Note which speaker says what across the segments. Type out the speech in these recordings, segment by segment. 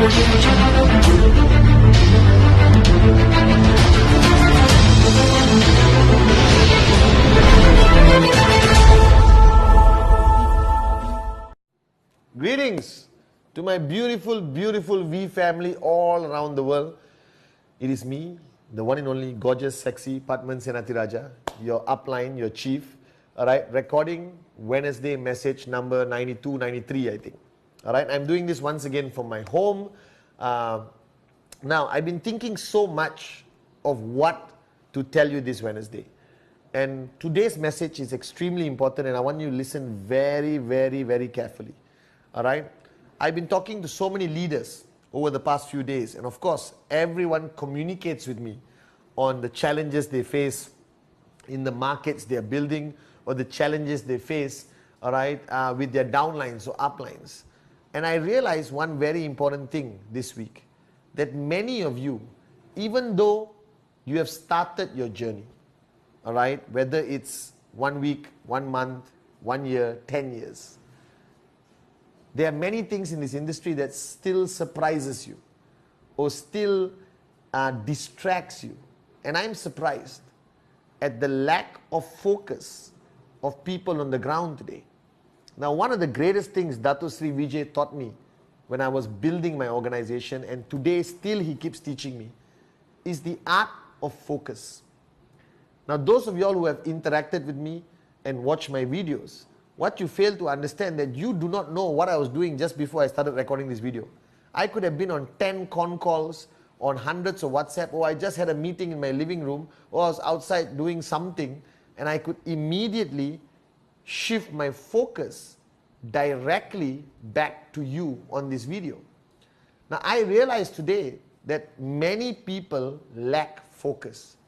Speaker 1: Greetings to my beautiful, beautiful V family all around the world. It is me, the one and only gorgeous, sexy Padman Senatiraja, your upline, your chief. Alright, recording Wednesday message number 92, 93, I think. Alright, I'm doing this once again from my home. Now, I've been thinking so much of what to tell you this Wednesday. And today's message is extremely important, and I want you to listen very, very, very carefully. Alright, I've been talking to so many leaders over the past few days, and of course, everyone communicates with me on the challenges they face in the markets they are building, or the challenges they face, alright, with their downlines or uplines. And I realized one very important thing this week, that many of you, even though you have started your journey, alright, whether it's 1 week, 1 month, 1 year, 10 years, there are many things in this industry that still surprises you or still distracts you. And I'm surprised at the lack of focus of people on the ground today. Now, one of the greatest things Dato Sri Vijay taught me when I was building my organization, and today still he keeps teaching me, is the art of focus. Now, those of y'all who have interacted with me and watched my videos, what you fail to understand that you do not know what I was doing just before I started recording this video. I could have been on 10 con calls, on hundreds of WhatsApp, or I just had a meeting in my living room, or I was outside doing something, and I could immediately shift my focus directly back to you on this video. Now, I realize today that many people lack focus,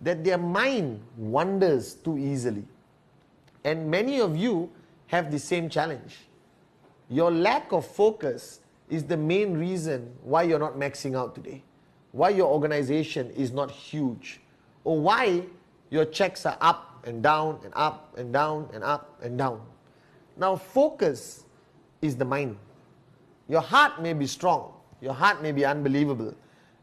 Speaker 1: that their mind wanders too easily. And many of you have the same challenge. Your lack of focus is the main reason why you're not maxing out today, why your organization is not huge, or why your checks are up and down and up and down and up and down. Now, focus is the mind. Your heart may be strong, your heart may be unbelievable,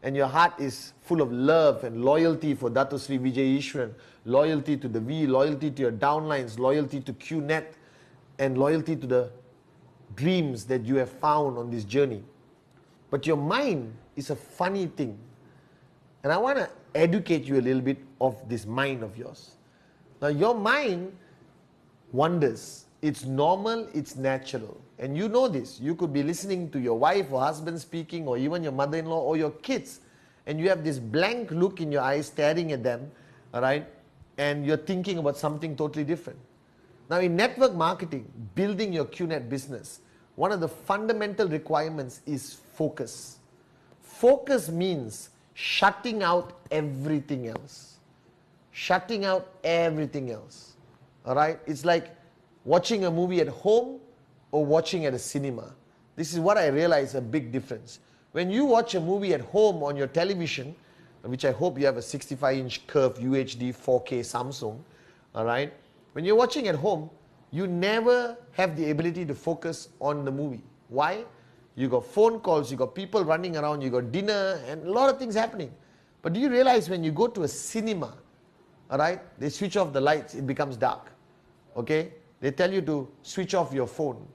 Speaker 1: and your heart is full of love and loyalty for Dato Sri Vijay Ishwaran, loyalty to the V, loyalty to your downlines, loyalty to QNet, and loyalty to the dreams that you have found on this journey. But your mind is a funny thing. And I want to educate you a little bit of this mind of yours. Now, your mind wanders. It's normal, it's natural. And you know this. You could be listening to your wife or husband speaking, or even your mother-in-law or your kids, and you have this blank look in your eyes staring at them, all right, and you're thinking about something totally different. Now, in network marketing, building your QNet business, one of the fundamental requirements is focus. Focus means shutting out everything else. Shutting out everything else. All right? It's like watching a movie at home or watching at a cinema. This is what I realize a big difference. When you watch a movie at home on your television, which I hope you have a 65-inch curved UHD 4K Samsung, all right? When you're watching at home, you never have the ability to focus on the movie. Why? You got phone calls, you got people running around, you got dinner, and a lot of things happening. But do you realize when you go to a cinema, all right, they switch off the lights, it becomes dark, okay? They tell you to switch off your phone,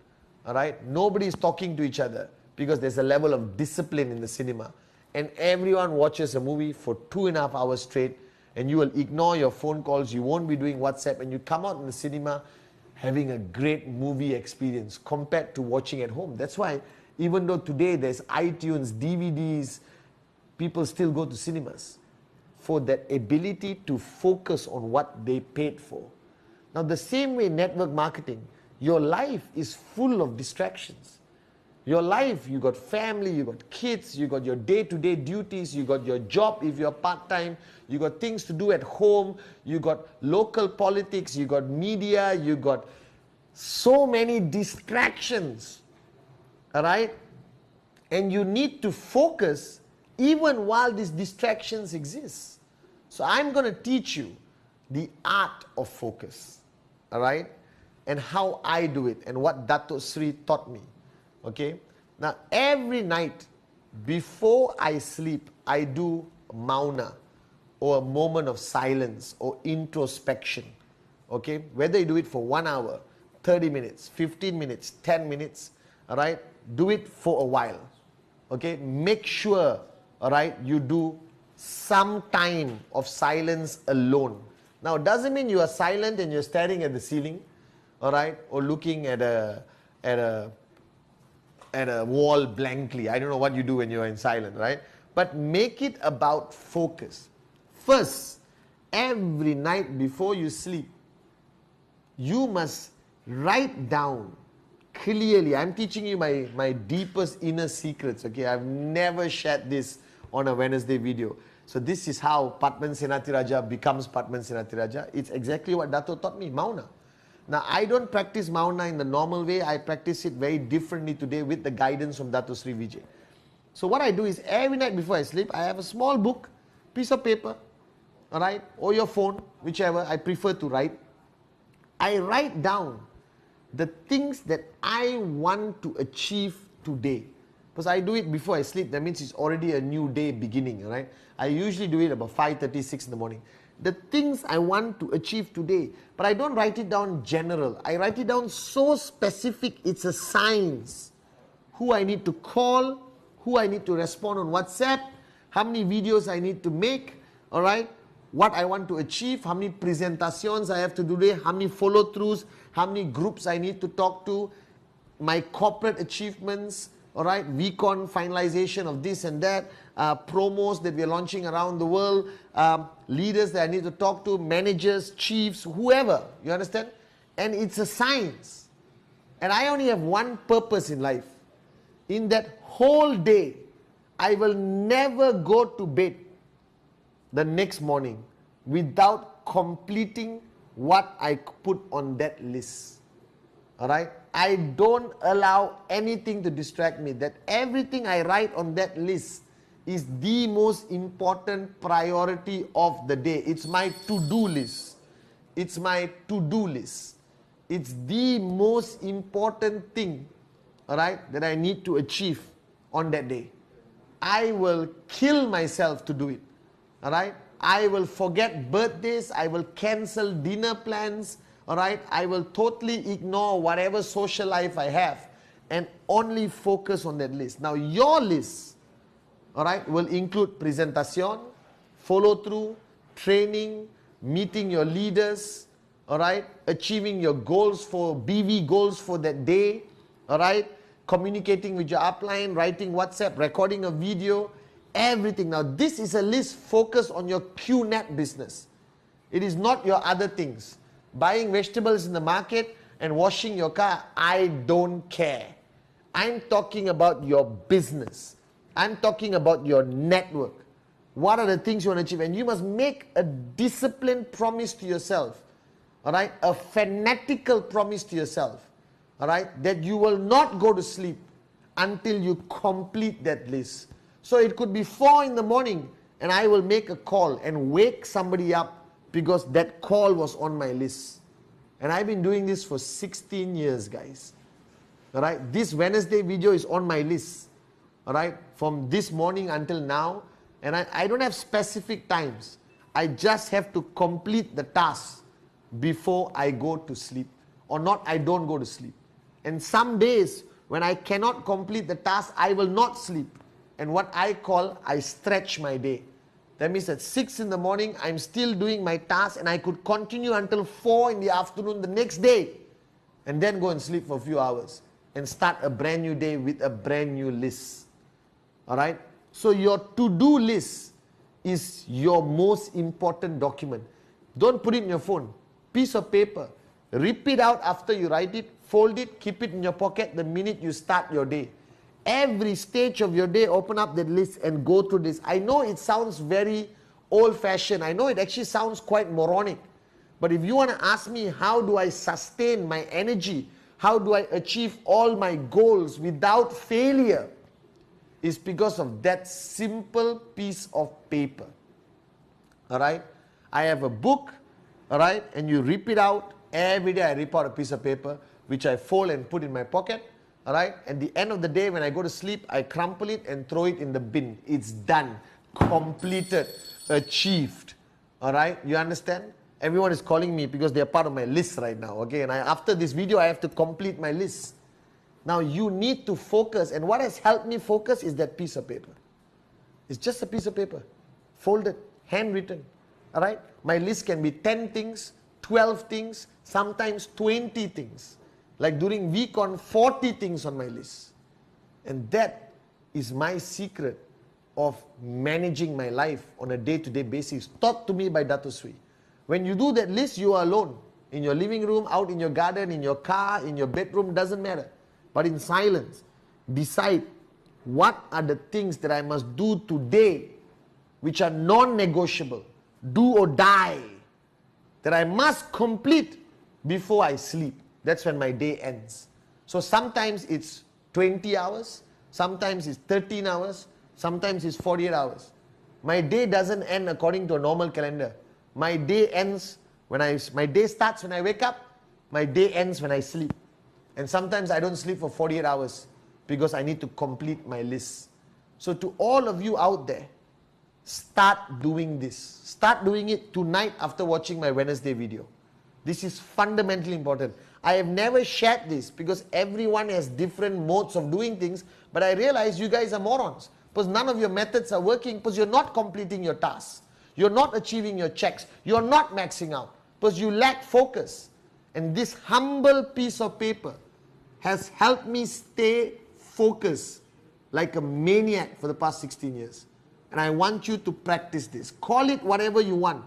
Speaker 1: all right? Nobody is talking to each other because there's a level of discipline in the cinema. And everyone watches a movie for 2.5 hours straight, and you will ignore your phone calls, you won't be doing WhatsApp, and you come out in the cinema having a great movie experience compared to watching at home. That's why even though today there's iTunes, DVDs, people still go to cinemas for that ability to focus on what they paid for. Now, the same way network marketing, your life is full of distractions. Your life, you got family, you got kids, you got your day-to-day duties, you got your job if you're part-time, you got things to do at home, you got local politics, you got media, you got so many distractions, all right? And you need to focus even while these distractions exist. So I'm going to teach you the art of focus, all right? And how I do it and what Dato Sri taught me, okay? Now, every night before I sleep, I do mauna, or a moment of silence or introspection. Okay, whether you do it for 1 hour, 30 minutes, 15 minutes, 10 minutes, all right, do it for a while. Okay, make sure, all right, you do some time of silence alone. Now, doesn't mean you are silent and you're staring at the ceiling, all right, or looking at a wall blankly. I don't know what you do when you're in silence, right? But make it about focus. First, every night before you sleep, you must write down clearly. I'm teaching you my deepest inner secrets, okay? I've never shared this on a Wednesday video. So this is how Padman Senatiraja becomes Padman Senatiraja. It's exactly what Dato taught me, Mauna. Now, I don't practice Mauna in the normal way. I practice it very differently today with the guidance from Dato Sri Vijay. So what I do is every night before I sleep, I have a small book, piece of paper, all right, or your phone, whichever I prefer to write. I write down the things that I want to achieve today. Because I do it before I sleep, that means it's already a new day beginning, right? I usually do it about 5:36 in the morning. The things I want to achieve today, but I don't write it down general. I write it down so specific, it's a science. Who I need to call, who I need to respond on WhatsApp, how many videos I need to make, all right? What I want to achieve, how many presentations I have to do today, how many follow-throughs, how many groups I need to talk to, my corporate achievements, all right, VCon finalization of this and that, promos that we are launching around the world, leaders that I need to talk to, managers, chiefs, whoever, you understand? And it's a science. And I only have one purpose in life. In that whole day, I will never go to bed the next morning without completing what I put on that list. All right? I don't allow anything to distract me. That everything I write on that list is the most important priority of the day. It's my to-do list. It's my to-do list. It's the most important thing, all right, that I need to achieve on that day. I will kill myself to do it. All right? I will forget birthdays. I will cancel dinner plans. All right? I will totally ignore whatever social life I have and only focus on that list. Now, your list, all right, will include presentation, follow through, training, meeting your leaders, all right, achieving your goals for BV goals for that day, all right, communicating with your upline, writing WhatsApp, recording a video, everything. Now, this is a list focused on your QNet business. It is not your other things. Buying vegetables in the market and washing your car, I don't care. I'm talking about your business. I'm talking about your network. What are the things you want to achieve? And you must make a disciplined promise to yourself. All right? A fanatical promise to yourself. All right? That you will not go to sleep until you complete that list. So it could be 4 in the morning and I will make a call and wake somebody up because that call was on my list. And I've been doing this for 16 years, guys. All right? This Wednesday video is on my list. All right? From this morning until now. And I don't have specific times. I just have to complete the task before I go to sleep. Or not, I don't go to sleep. And some days when I cannot complete the task, I will not sleep. And what I call, I stretch my day. That means at 6 in the morning, I'm still doing my task and I could continue until 4 in the afternoon the next day. And then go and sleep for a few hours. And start a brand new day with a brand new list. Alright? So your to-do list is your most important document. Don't put it in your phone. Piece of paper. Rip it out after you write it. Fold it. Keep it in your pocket the minute you start your day. Every stage of your day, open up that list and go through this. I know it sounds very old-fashioned. I know it actually sounds quite moronic. But if you want to ask me, how do I sustain my energy? How do I achieve all my goals without failure? It's because of that simple piece of paper. All right? I have a book, all right? And you rip it out. Every day I rip out a piece of paper, which I fold and put in my pocket. All right? At the end of the day, when I go to sleep, I crumple it and throw it in the bin. It's done. Completed. Achieved. All right? You understand? Everyone is calling me because they are part of my list right now. Okay? And after this video, I have to complete my list. Now, you need to focus. And what has helped me focus is that piece of paper. It's just a piece of paper. Folded. Handwritten. All right? My list can be 10 things, 12 things, sometimes 20 things. Like during week on 40 things on my list. And that is my secret of managing my life on a day-to-day basis. Taught to me by Dato Sri. When you do that list, you are alone. In your living room, out in your garden, in your car, in your bedroom, doesn't matter. But in silence, decide what are the things that I must do today which are non-negotiable, do or die, that I must complete before I sleep. That's when my day ends. So sometimes it's 20 hours, sometimes it's 13 hours, sometimes it's 48 hours. My day doesn't end according to a normal calendar. My day ends my day starts when I wake up, my day ends when I sleep. And sometimes I don't sleep for 48 hours because I need to complete my list. So to all of you out there, start doing this. Start doing it tonight after watching my Wednesday video. This is fundamentally important. I have never shared this because everyone has different modes of doing things, but I realize you guys are morons because none of your methods are working because you're not completing your tasks. You're not achieving your checks. You're not maxing out because you lack focus. And this humble piece of paper has helped me stay focused like a maniac for the past 16 years. And I want you to practice this. Call it whatever you want.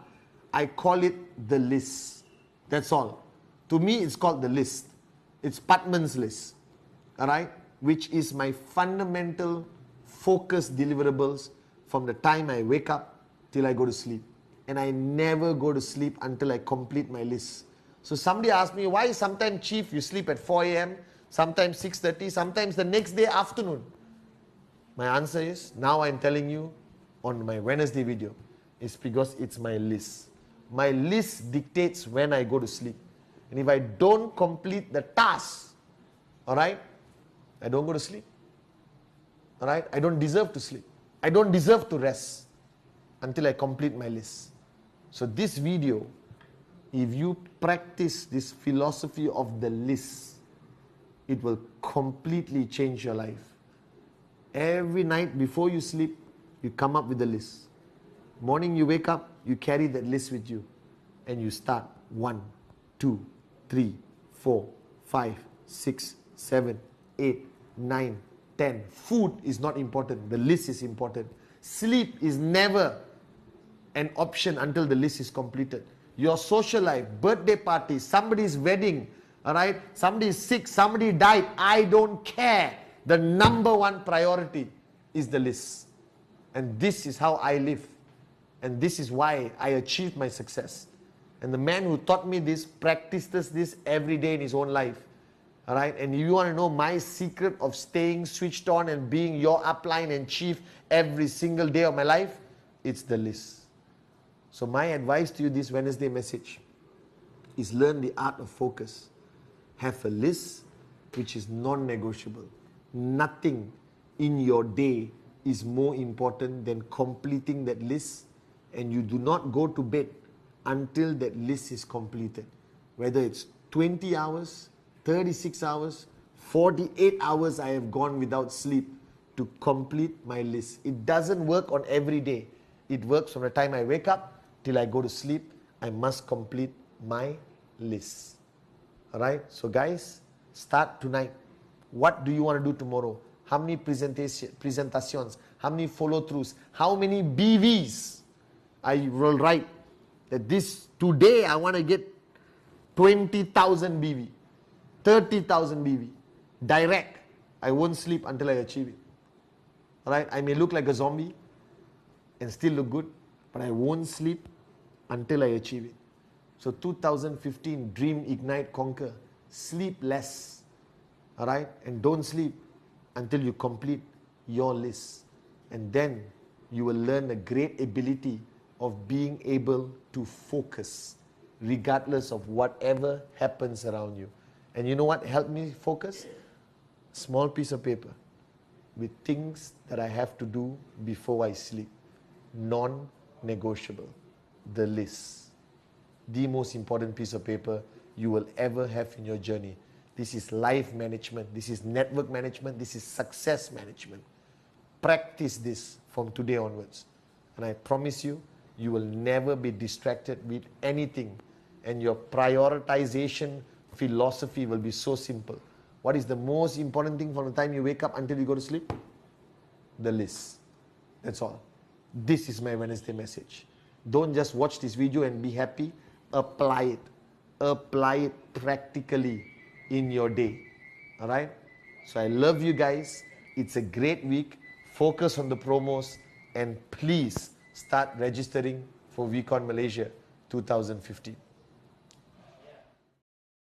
Speaker 1: I call it the list. That's all. To me, it's called the list. It's Patman's list. All right? Which is my fundamental focus deliverables from the time I wake up till I go to sleep. And I never go to sleep until I complete my list. So somebody asked me, why sometimes, Chief, you sleep at 4 a.m., sometimes 6:30, sometimes the next day afternoon? My answer is, now I'm telling you on my Wednesday video, it's because it's my list. My list dictates when I go to sleep. And if I don't complete the task, all right, I don't go to sleep. All right, I don't deserve to sleep. I don't deserve to rest until I complete my list. So this video, if you practice this philosophy of the list, it will completely change your life. Every night before you sleep, you come up with a list. Morning you wake up, you carry that list with you. And you start 1, 2, 3, 4, 5, 6, 7, 8, 9, 10. Food is not important. The list is important. Sleep is never an option until the list is completed. Your social life, birthday party, somebody's wedding, all right? Somebody is sick, somebody died. I don't care. The number one priority is the list. And this is how I live. And this is why I achieved my success. And the man who taught me this practices this every day in his own life. All right? And you want to know my secret of staying switched on and being your upline and chief every single day of my life? It's the list. So my advice to you this Wednesday message is learn the art of focus. Have a list which is non-negotiable. Nothing in your day is more important than completing that list, and you do not go to bed until that list is completed. Whether it's 20 hours, 36 hours, 48 hours I have gone without sleep to complete my list. It doesn't work on every day. It works from the time I wake up till I go to sleep. I must complete my list. Alright, so guys, start tonight. What do you want to do tomorrow? How many presentations? How many follow-throughs? How many BVs? I will write that today I want to get 20,000 BV, 30,000 BV. Direct. I won't sleep until I achieve it. Alright, I may look like a zombie and still look good, but I won't sleep until I achieve it. So 2015, dream, ignite, conquer. Sleep less. Alright, and don't sleep until you complete your list. And then you will learn a great ability of being able to focus regardless of whatever happens around you. And you know what helped me focus? small piece of paper with things that I have to do before I sleep. Non-negotiable. The list. The most important piece of paper you will ever have in your journey. This is life management. This is network management. This is success management. Practice this from today onwards. And I promise you, you will never be distracted with anything. And your prioritization philosophy will be so simple. What is the most important thing from the time you wake up until you go to sleep? The list. That's all. This is my Wednesday message. Don't just watch this video and be happy. Apply it. Apply it practically in your day. Alright? So I love you guys. It's a great week. Focus on the promos and please start registering for VCon Malaysia 2015.